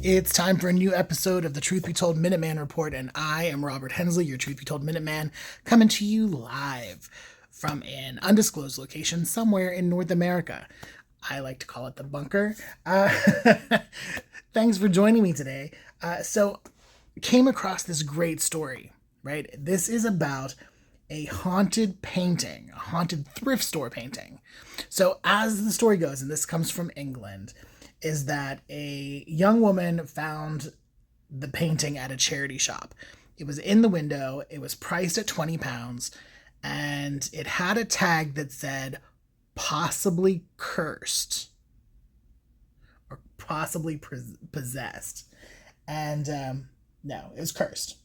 It's time for a new episode of the Truth Be Told Minuteman Report, and I am Robert Hensley, your Truth Be Told Minuteman, coming to you live from an undisclosed location somewhere in North America. I like to call it the bunker. Thanks for joining me today. Came across this great story, right? This is about a haunted painting, a haunted thrift store painting. So as the story goes, and this comes from England, is that a young woman found the painting at a charity shop. It was in the window, it was priced at £20, and it had a tag that said possibly cursed or possibly possessed. And no, it was cursed.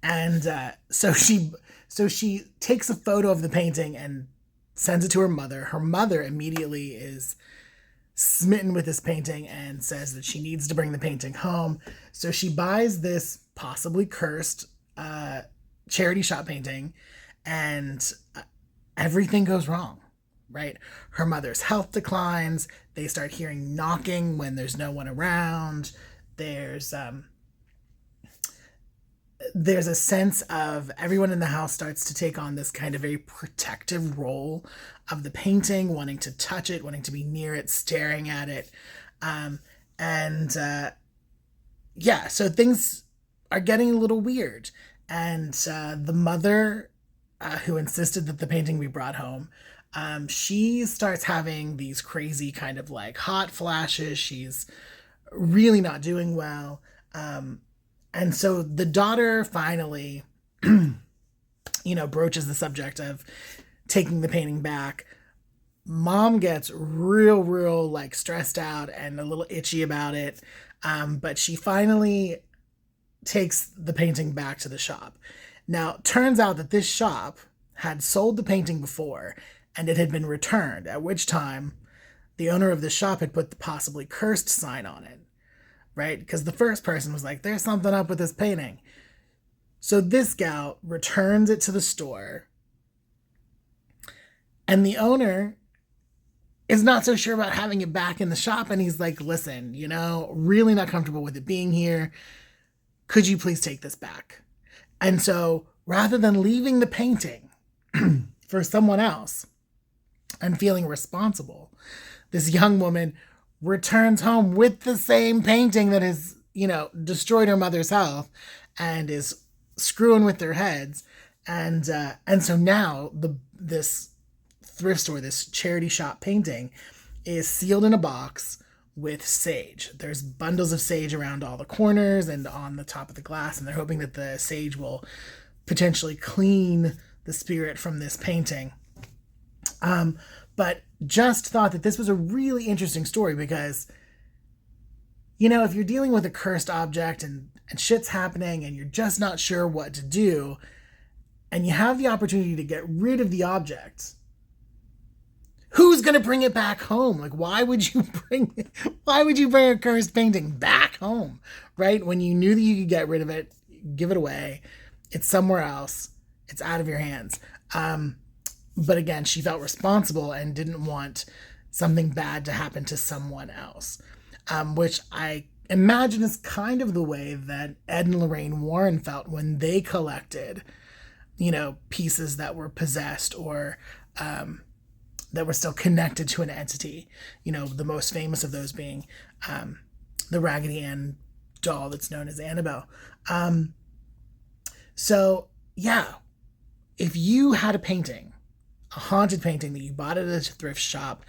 And so she takes a photo of the painting and sends it to her mother. Her mother immediately is smitten with this painting and says that she needs to bring the painting home. So she buys this possibly cursed charity shop painting, and everything goes wrong, right? Her mother's health declines. They start hearing knocking when there's no one around. There's a sense of everyone in the house starts to take on this kind of very protective role of the painting, wanting to touch it, wanting to be near it, staring at it. So things are getting a little weird. And the mother, who insisted that the painting be brought home, she starts having these crazy kind of like hot flashes. She's really not doing well. And so the daughter finally, broaches the subject of taking the painting back. Mom gets real, like stressed out and a little itchy about it. But she finally takes the painting back to the shop. Now, turns out that this shop had sold the painting before and it had been returned, at which time the owner of the shop had put the possibly cursed sign on it. Right? Because the first person was like, there's something up with this painting. So this gal returns it to the store, and the owner is not so sure about having it back in the shop. And he's like, listen, really not comfortable with it being here. Could you please take this back? And so rather than leaving the painting for someone else and feeling responsible, this young woman returns home with the same painting that has, destroyed her mother's health and is screwing with their heads. And so now this thrift store, this charity shop painting, is sealed in a box with sage. There's bundles of sage around all the corners and on the top of the glass, and they're hoping that the sage will potentially clean the spirit from this painting. But just thought that this was a really interesting story because, if you're dealing with a cursed object and shit's happening and you're just not sure what to do, and you have the opportunity to get rid of the object, who's going to bring it back home? Like, why would you bring a cursed painting back home, right? When you knew that you could get rid of it, give it away. It's somewhere else. It's out of your hands. But again, she felt responsible and didn't want something bad to happen to someone else, which I imagine is kind of the way that Ed and Lorraine Warren felt when they collected, pieces that were possessed or that were still connected to an entity. The most famous of those being the Raggedy Ann doll that's known as Annabelle. If you had a painting, a haunted painting that you bought at a thrift shop,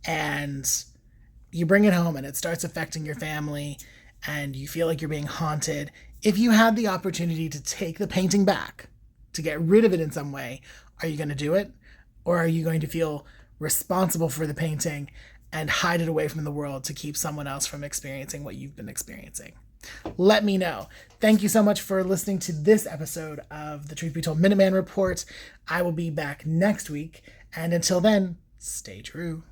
and you bring it home and it starts affecting your family and you feel like you're being haunted, if you had the opportunity to take the painting back, to get rid of it in some way, are you going to do it? Or are you going to feel responsible for the painting and hide it away from the world to keep someone else from experiencing what you've been experiencing? Let me know. Thank you so much for listening to this episode of the Truth Be Told Minuteman Report. I will be back next week. And until then, stay true.